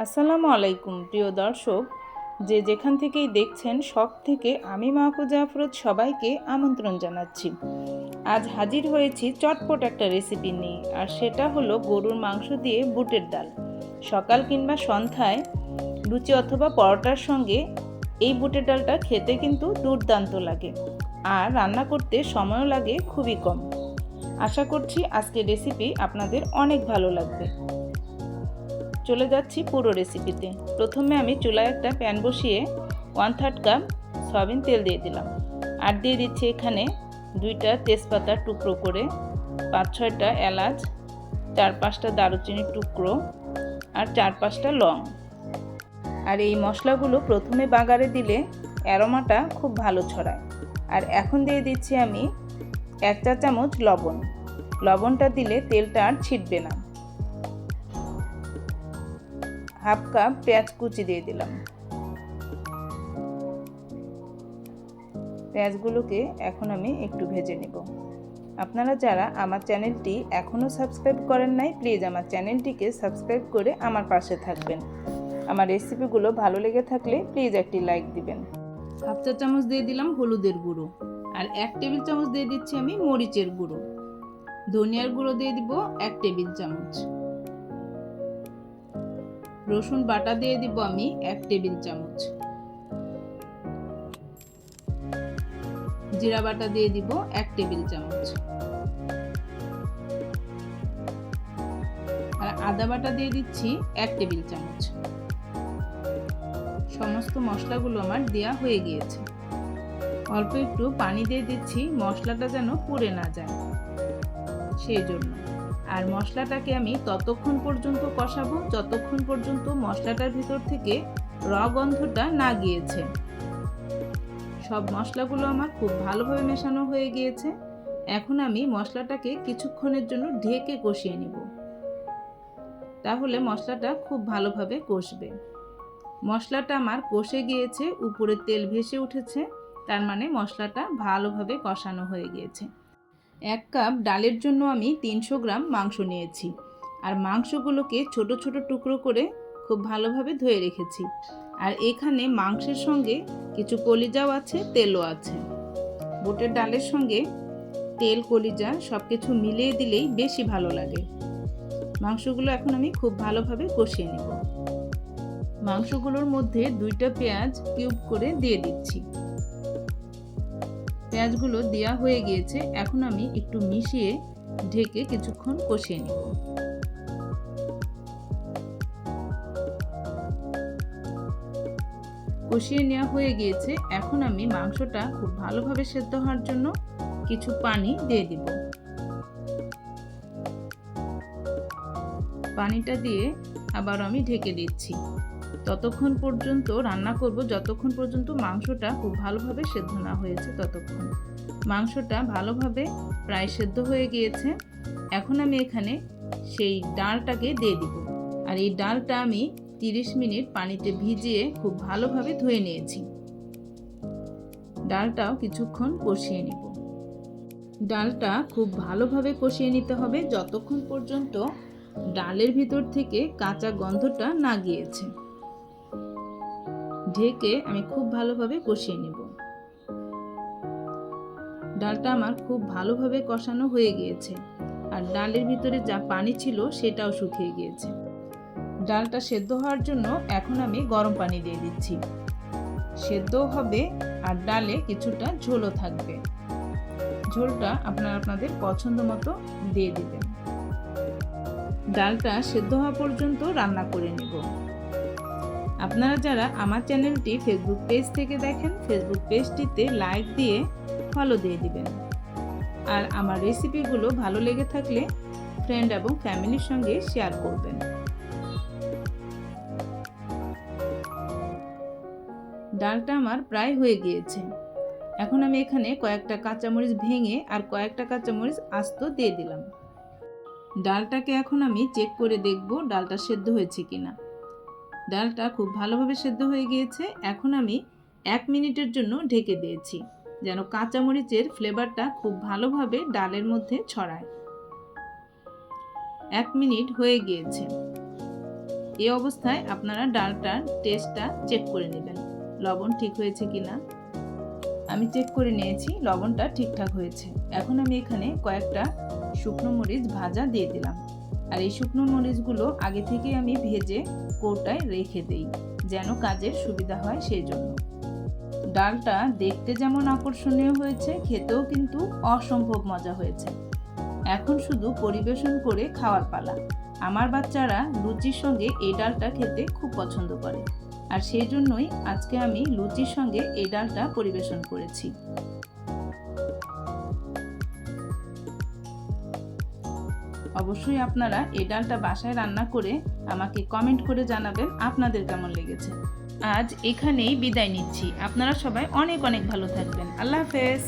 আসসালামু আলাইকুম প্রিয় দর্শক, যে যেখান থেকেই দেখছেন সব থেকে আমি মাহফুজা আফরোজ সবাইকে আমন্ত্রণ জানাচ্ছি। আজ হাজির হয়েছি চটপট একটা রেসিপি নিয়ে, আর সেটা হলো গরুর মাংস দিয়ে বুটের ডাল। সকাল কিংবা সন্ধ্যায় লুচি অথবা পরোটার সঙ্গে এই বুটের ডালটা খেতে কিন্তু দুর্দান্ত লাগে, আর রান্না করতে সময়ও লাগে খুবই কম। আশা করছি আজকের রেসিপি আপনাদের অনেক ভালো লাগবে। চলে যাচ্ছি পুরো রেসিপিতে। প্রথমে আমি চুলায় একটা প্যান বসিয়ে 1/3 কাপ সয়াবিন তেল দিয়ে দিলাম, আর দিয়ে দিচ্ছি এখানে 2টা তেজপাতা টুকরো করে, 5-6টা এলাচ, 4-5টা দারুচিনির টুকরো, আর 4-5টা লং। আর এই মশলাগুলো প্রথমে বাগারে দিলে অ্যারোমাটা খুব ভালো ছড়ায়। আর এখন দিয়ে দিচ্ছি আমি 1 চা চামচ লবণ। লবণটা দিলে তেলটা আর ছিটবে না। হাফ কাপ পেঁয়াজ কুচি দিয়ে দিলাম। পেঁয়াজগুলোকে এখন আমি একটু ভেজে নেব। আপনারা যারা আমার চ্যানেলটি এখনও সাবস্ক্রাইব করেন নাই, প্লিজ আমার চ্যানেলটিকে সাবস্ক্রাইব করে আমার পাশে থাকবেন। আমার রেসিপিগুলো ভালো লেগে থাকলে প্লিজ একটি লাইক দিবেন। হাফ চা চামচ দিয়ে দিলাম হলুদের গুঁড়ো, আর 1 টেবিল চামচ দিয়ে দিচ্ছি আমি মরিচের গুঁড়ো। ধনিয়ার গুঁড়ো দিয়ে দিব 1 টেবিল চামচ। রসুন বাটা দিয়ে দিব আমি 1 টেবিল চামচ। জিরা বাটা দিয়ে দিব 1 টেবিল চামচ। আর আদা বাটা দিয়ে দিচ্ছি 1 টেবিল চামচ। সমস্ত মশলাগুলো আমার দেয়া হয়ে গিয়েছে। অল্প একটু পানি দিয়ে দিচ্ছি মশলাটা যেন পুড়ে না যায়, সেই জন্য। আর মশলাটাকে আমি ততক্ষণ পর্যন্ত কষাবো যতক্ষণ পর্যন্ত মশলাটার ভিতর থেকে গন্ধটা না গিয়েছে। সব মশলাগুলো আমার খুব ভালোভাবে মেশানো হয়ে গিয়েছে। এখন আমি মশলাটাকে কিছুক্ষণের জন্য ঢেকে কষিয়ে নিব, তাহলে মশলাটা খুব ভালোভাবে কষবে। মশলাটা আমার কষে গিয়েছে, উপরে তেল ভেসে উঠেছে, তার মানে মশলাটা ভালোভাবে কষানো হয়ে গিয়েছে। 1 কাপ ডালের জন্য আমি 300 গ্রাম মাংস নিয়েছি, আর মাংসগুলোকে ছোট ছোট টুকরো করে খুব ভালোভাবে ধুয়ে রেখেছি। আর এখানে মাংসের সঙ্গে কিছু কলিজাও আছে, তেলও আছে। বুটের ডালের সঙ্গে তেল, কলিজা সব কিছু মিলিয়ে দিলেই বেশি ভালো লাগে। মাংসগুলো এখন আমি খুব ভালোভাবে কষিয়ে নেব। মাংসগুলোর মধ্যে 2টা পেঁয়াজ কিউব করে দিয়ে দিচ্ছি। পেঁয়াজগুলো দেওয়া হয়ে গিয়েছে, এখন আমি একটু মিশিয়ে ঢেকে কিছুক্ষণ কষিয়ে নেব। কষিয়ে নেওয়া হয়ে গিয়েছে, এখন আমি মাংসটা খুব ভালোভাবে সেদ্ধ হওয়ার জন্য কিছু পানি দিয়ে দিব। পানিটা দিয়ে আবার আমি ঢেকে দিচ্ছি। ততক্ষণ পর্যন্ত রান্না করব যতক্ষণ পর্যন্ত মাংসটা খুব ভালোভাবে সেদ্ধ না হয়েছে ততক্ষণ। মাংসটা ভালোভাবে প্রায় সেদ্ধ হয়ে গিয়েছে। এখন আমি এখানে সেই ডালটাকে দিয়ে দিব। আর এই ডালটা আমি 30 মিনিট পানিতে ভিজিয়ে খুব ভালোভাবে ধুয়ে নিয়েছি। ডালটাও কিছুক্ষণ কষিয়ে নিব। ডালটা খুব ভালোভাবে কষিয়ে নিতে হবে যতক্ষণ পর্যন্ত ডালের ভিতর থেকে কাঁচা গন্ধটা না গিয়েছে। ঢেকে আমি খুব ভালোভাবে কষিয়ে নেব। ডালটা আমার খুব ভালোভাবে কষানো হয়ে গিয়েছে, আর ডালের ভিতরে যা পানি ছিল সেটাও শুকিয়ে গিয়েছে। ডালটা সেদ্ধ হওয়ার জন্য এখন আমি গরম পানি দিয়ে দিচ্ছি। সেদ্ধও হবে আর ডালে কিছুটা ঝোলও থাকবে। ঝোলটা আপনাদের পছন্দ মতো দিয়ে দিবেন। ডালটা সেদ্ধ হওয়া পর্যন্ত রান্না করে নেব। আপনারা যারা আমার চ্যানেলটি ফেসবুক পেজ থেকে দেখেন, ফেসবুক পেজটিতে লাইক দিয়ে ফলো দিয়ে দিবেন। আর আমার রেসিপিগুলো ভালো লেগে থাকলে ফ্রেন্ড এবং ফ্যামিলির সঙ্গে শেয়ার করবেন। ডালটা আমার প্রায় হয়ে গিয়েছে। এখন আমি এখানে কয়েকটা কাঁচামরিচ ভেঙে আর কয়েকটা কাঁচামরিচ আস্ত দিয়ে দিলাম। ডালটাকে এখন আমি চেক করে দেখব ডালটা সেদ্ধ হয়েছে কিনা। ডালটা খুব ভালোভাবে সেদ্ধ হয়ে গিয়েছে। এখন আমি 1 মিনিটের জন্য ঢেকে দিয়েছি, যেন কাঁচামরিচের ফ্লেভারটা খুব ভালোভাবে ডালের মধ্যে ছড়ায়। 1 মিনিট হয়ে গিয়েছে। এই অবস্থায় আপনারা ডালটার টেস্টটা চেক করে নেবেন, লবণ ঠিক হয়েছে কিনা। আমি চেক করে নিয়েছি, লবণটা ঠিকঠাক হয়েছে। এখন আমি এখানে কয়েকটা শুকনো মরিচ ভাজা দিয়ে দিলাম। আর এই শুকনো মরিচগুলো আগে থেকে আমি ভেজে কৌটায় রেখে দেই, যেন কাজের সুবিধা হয় সেই জন্য। ডালটা দেখতে যেমন আকর্ষণীয় হয়েছে, খেতেও কিন্তু অসম্ভব মজা হয়েছে। এখন শুধু পরিবেশন করে খাওয়ার পালা। আমার বাচ্চারা লুচির সঙ্গে এই ডালটা খেতে খুব পছন্দ করে, আর সেই জন্যই আজকে আমি লুচির সঙ্গে এই ডালটা পরিবেশন করেছি। অবশ্যই আপনারা এই ডালটা বাসায় রান্না করে আমাকে কমেন্ট করে জানাবেন আপনাদের কেমন লেগেছে। আজ এখানেই বিদায় নিচ্ছি। আপনারা সবাই অনেক অনেক ভালো থাকবেন। আল্লাহ হাফেজ।